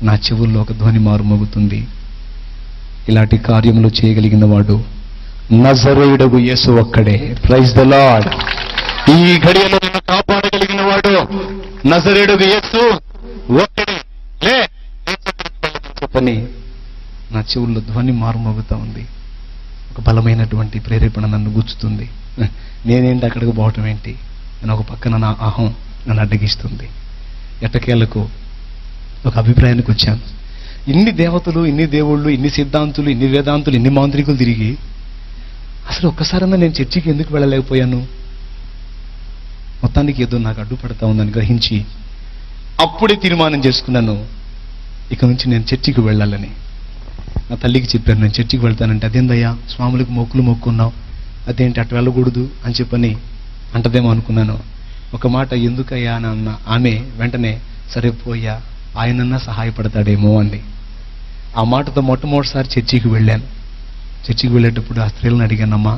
నా చెవుల్లో ఒక ధ్వని మారు మోగుతుంది. ఇలాంటి కార్యములు చేయగలిగిన వాడు నజరేయుడగు యేసు ఒక్కడే. Praise the lord. ఈ ఘడియలో నిన్ను కాపాడగలిగిన వాడు నజరేయుడగు యేసు ఒక్కడే. లే చెప్పని నా చెవుల్లో ధ్వని మారుమోగుతా ఉంది. ఒక బలమైనటువంటి ప్రేరేపణ నన్ను గుచ్చుతుంది. నేనేంటి అక్కడికి పోవటం ఏంటి అని ఒక పక్కన నా అహం నన్ను అడ్డగిస్తుంది. ఎట్టకేలకు ఒక అభిప్రాయానికి వచ్చాను. ఇన్ని దేవతలు, ఇన్ని దేవుళ్ళు, ఇన్ని సిద్ధాంతులు, ఇన్ని వేదాంతులు, ఇన్ని మాంత్రికులు తిరిగి అసలు ఒక్కసారన్నా నేను చర్చికి ఎందుకు వెళ్ళలేకపోయాను? మొత్తానికి ఏదో నాకు అడ్డుపడతా ఉందని గ్రహించి అప్పుడే తీర్మానం చేసుకున్నాను, ఇక నుంచి నేను చర్చికి వెళ్ళాలని. నా తల్లికి చెప్పాను, నేను చర్చికి వెళ్తానంటే అదేందయ్యా స్వాములకు మొక్కులు మొక్కున్నావు, అదేంటి అటు వెళ్ళకూడదు అని చెప్పని అంటదేమో అనుకున్నాను. ఒక మాట ఎందుకయ్యా అని అన్న ఆమె వెంటనే సరే పోయా ఆయనన్నా సహాయపడతాడేమో అంది. ఆ మాటతో మొట్టమొదటిసారి చర్చికి వెళ్ళాను. చర్చికి వెళ్ళేటప్పుడు ఆ స్త్రీలను అడిగానమ్మా,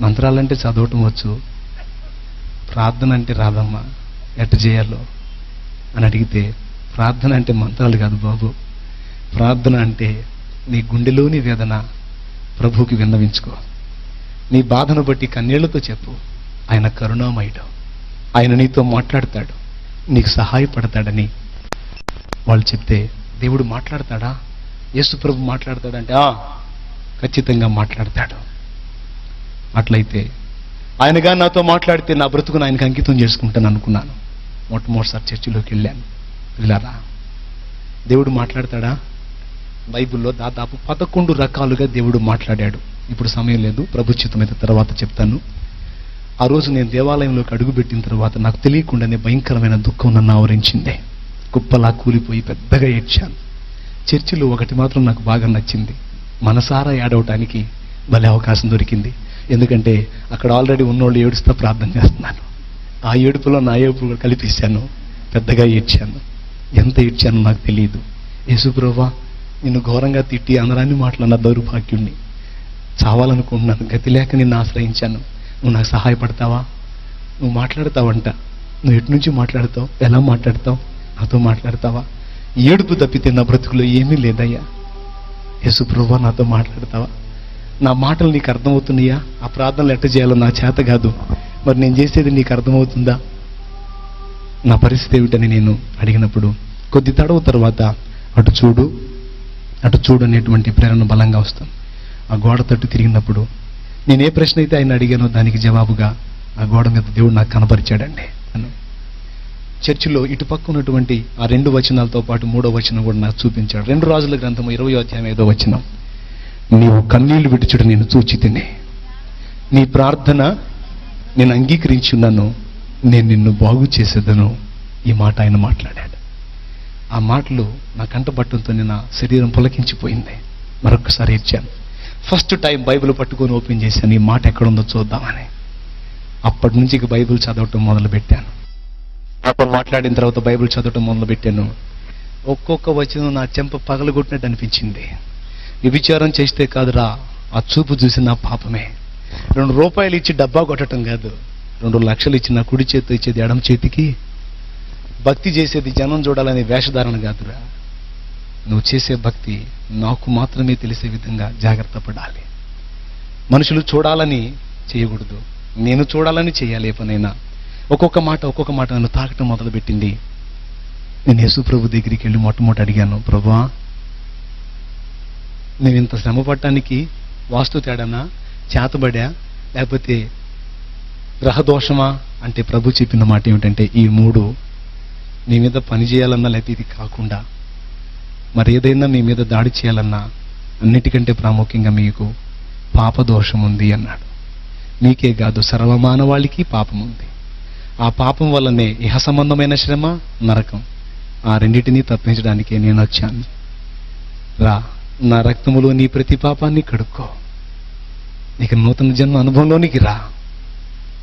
మంత్రాలంటే చదవటం వచ్చు, ప్రార్థన అంటే రాదమ్మా, ఎట్ట చేయాలో అని అడిగితే, ప్రార్థన అంటే మంత్రాలు కాదు బాబు, ప్రార్థన అంటే నీ గుండెలోని వేదన ప్రభువుకి విన్నవించుకో, నీ బాధను బట్టి కన్నీళ్లతో చెప్పు, ఆయన కరుణామయుడు, ఆయన నీతో మాట్లాడతాడు, నీకు సహాయపడతాడని వాళ్ళు చెప్తే, దేవుడు మాట్లాడతాడా, యేసు ప్రభు మాట్లాడతాడంటే ఖచ్చితంగా మాట్లాడతాడు. అట్లయితే ఆయనగా నాతో మాట్లాడితే నా బ్రతుకును ఆయనకు అంకితం చేసుకుంటాను అనుకున్నాను. మొట్టమొదటిసారి చర్చిలోకి వెళ్ళాను. పిల్లారా, దేవుడు మాట్లాడతాడా? బైబిల్లో దాదాపు 11 రకాలుగా దేవుడు మాట్లాడాడు. ఇప్పుడు సమయం లేదు, ప్రభుత్వం అయితే తర్వాత చెప్తాను. ఆ రోజు నేను దేవాలయంలోకి అడుగుపెట్టిన తర్వాత నాకు తెలియకుండానే భయంకరమైన దుఃఖం నన్ను ఆవరించింది. కుప్పలా కూలిపోయి పెద్దగా ఏడ్చాను. చర్చిలో ఒకటి మాత్రం నాకు బాగా నచ్చింది, మనసారా ఏడవటానికి భలే అవకాశం దొరికింది. ఎందుకంటే అక్కడ ఆల్రెడీ ఉన్నోళ్ళు ఏడుస్తూ ప్రార్థన చేస్తున్నాను. ఆ ఏడుపులో నా ఏడుపు కూడా కలిపేశాను. పెద్దగా ఏడ్చాను. ఎంత ఏడ్చానో నాకు తెలియదు. యేసు ప్రభువా, నిన్ను ఘోరంగా తిట్టి అందరాన్ని మాట్లాడిన దౌర్భాగ్యుణ్ణి, చావాలనుకుంటున్నాను, గతి లేక నిన్ను ఆశ్రయించాను. నువ్వు నాకు సహాయపడతావా? నువ్వు మాట్లాడతావంట. నువ్వు ఎటు నుంచి మాట్లాడతావు? ఎలా మాట్లాడతావు? నాతో మాట్లాడతావా? ఏడుపు తప్పితే నా బ్రతుకులో ఏమీ లేదయ్యా. యేసు ప్రభువా, నాతో మాట్లాడతావా? నా మాటలు నీకు అర్థమవుతున్నాయా? ఆ ప్రార్థనలు ఎట్ట చేయాలో నా చేత కాదు, మరి నేను చేసేది నీకు అర్థమవుతుందా? నా పరిస్థితి ఏమిటని నేను అడిగినప్పుడు కొద్ది తడవ తర్వాత అటు చూడు అనేటువంటి ప్రేరణ బలంగా వస్తాం. ఆ గోడ తట్టు తిరిగినప్పుడు నేను ఏ ప్రశ్న అయితే ఆయన అడిగానో దానికి జవాబుగా ఆ గోడ మీద దేవుడు నాకు కనపరిచాడండి. చర్చిలో ఇటు పక్క ఉన్నటువంటి ఆ 2 వచనాలతో పాటు 3వ వచనం కూడా నాకు చూపించాడు. 2 రాజుల గ్రంథము 20వ అధ్యాయం 5వ వచనం. నీవు కన్నీళ్లు విడుచుడు నేను చూచి తిని, నీ ప్రార్థన నేను అంగీకరించున్నాను, నేను నిన్ను బాగు చేసేదను. ఈ మాట ఆయన మాట్లాడాడు. ఆ మాటలు నా కంటపట్టడంతో నా శరీరం పులకించిపోయింది. మరొకసారి ఇచ్చాను. ఫస్ట్ టైం బైబిల్ పట్టుకొని ఓపెన్ చేశాను, ఈ మాట ఎక్కడుందో చూద్దామని. అప్పటి నుంచి ఇక బైబిల్ చదవటం మొదలుపెట్టాను. నాతో మాట్లాడిన తర్వాత బైబిల్ చదవటం మొదలుపెట్టాను. ఒక్కొక్క వచనం నా చెంప పగలగొట్టినట్టు అనిపించింది. వ్యభిచారం చేస్తే కాదురా, ఆ చూపు చూసి నా పాపమే. 2 రూపాయలు ఇచ్చి డబ్బా కొట్టడం కాదు, 2 లక్షలు ఇచ్చి నా కుడి చేతితో ఇచ్చేది ఎడమ చేతికి. భక్తి చేసేది జనం చూడాలనే వేషధారణ కాదురా. నువ్వు చేసే భక్తి నాకు మాత్రమే తెలిసే విధంగా జాగ్రత్త పడాలి. మనుషులు చూడాలని చేయకూడదు, నేను చూడాలని చేయాలి. ఏ పనైనా ఒక్కొక్క మాట నన్ను తాకటం మొదలుపెట్టింది. నేను యేసు ప్రభు దగ్గరికి వెళ్ళి మొట్టమొదటి అడిగాను, ప్రభువా, నేను ఇంత శ్రమ పడటానికి వాస్తు తేడానా, చేతబడా, లేకపోతే గ్రహదోషమా అంటే ప్రభు చెప్పిన మాట ఏమిటంటే, ఈ 3 నీ మీద పని చేయాలన్నా, లేకపోతే ఇది కాకుండా మరి ఏదైనా మీ మీద దాడి చేయాలన్నా అన్నిటికంటే ప్రాముఖ్యంగా మీకు పాపదోషం ఉంది అన్నాడు. మీకే కాదు, సర్వమానవాళికి పాపం ఉంది. ఆ పాపం వల్లనే ఇహ సంబంధమైన శ్రమ, నరకం, ఆ రెండింటినీ తప్పించడానికే నేను వచ్చాను. రా, నా రక్తములో నీ ప్రతి పాపాన్ని కడుక్కో, ఇక నూతన జన్మ అనుభవంలోనికి రా,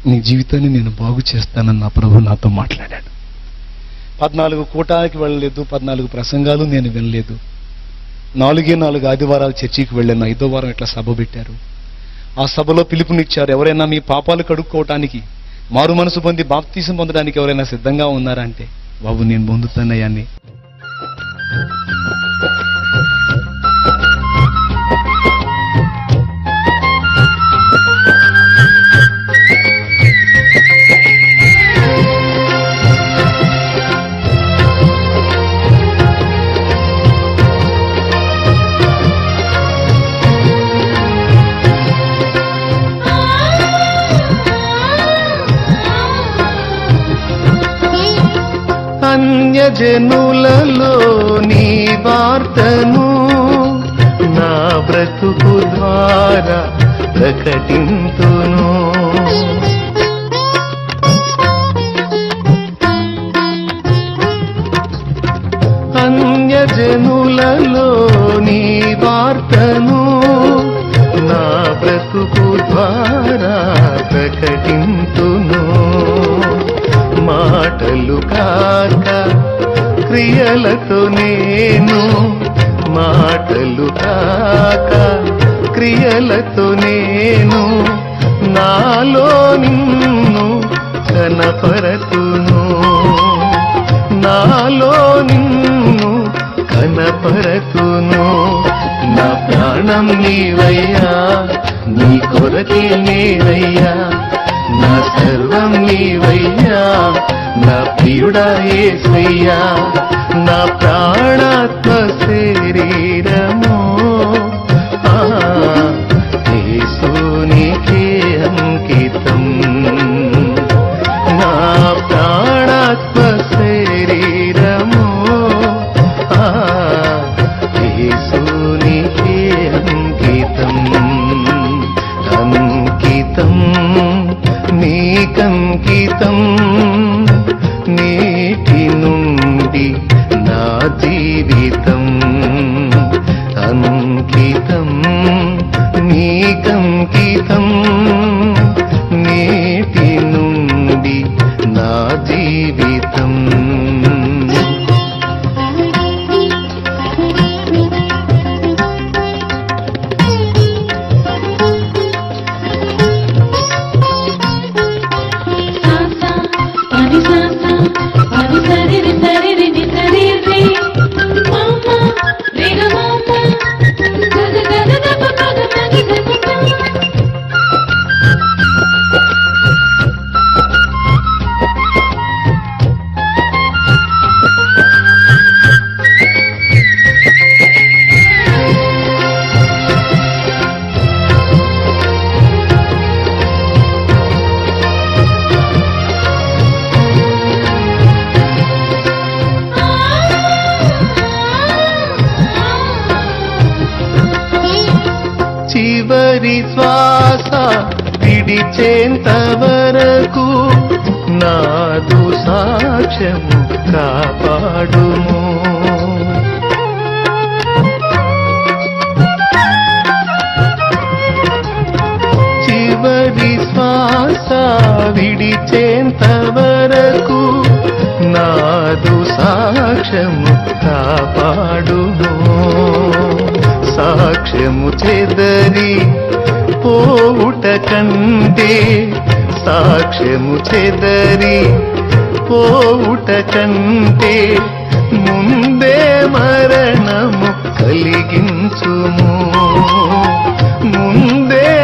నీ జీవితాన్ని నేను బాగు చేస్తానని నా ప్రభు నాతో మాట్లాడాడు. 14 కూటానికి వెళ్ళలేదు, 14 ప్రసంగాలు నేను వినలేదు. 4 ఆదివారాలు చర్చికి వెళ్ళాను. 5వ వారం ఇట్లా సభ పెట్టారు. ఆ సభలో పిలుపునిచ్చారు, ఎవరైనా మీ పాపాలు కడుక్కోవటానికి, మారు మనసు పొంది బాప్తీసం పొందడానికి ఎవరైనా సిద్ధంగా ఉన్నారా అంటే, బాబు నేను పొందుతానయ్యా అని. అన్యజనులలో నీ వార్తను నా బ్రతుకు ద్వారా ప్రకటింతును. అన్యజనులలో నీ వార్తను నా బ్రతుకు ద్వారా ప్రకటింతును. మాటలు కాక క్రియలతో నేను, మాటలు కాక క్రియలతో నేను నాలో నిన్ను కనపరతును, నాలో నిన్ను కనపరతును. నా ప్రాణం నీవయ్యా, నీ కొరకే నేనయ్యా, నా సర్వం నీవయ్యా, నా ప్రియుడా యేసయ్యా, నా ప్రాణాత్మ శరీరము యేసునికే అంకితం. నా ప్రాణాత్మ శరీరము యేసునికే అంకితం. అంకితం నీకంకితం, నేటి నుండి నా జీవితం జీవితం. చివరి శ్వాస విడిచేంత వరకు నాదు సాక్ష్యము కాపాడుము. చివరి శ్వాస విడిచేంత వరకు నాదు సాక్ష్యము కాపాడుము. సాక్ష్యము చెదరి పోవుట కంటే, సాక్ష్యము చెదరి పోవుట కంటే ముందే మరణము కలిగించుము. ముందే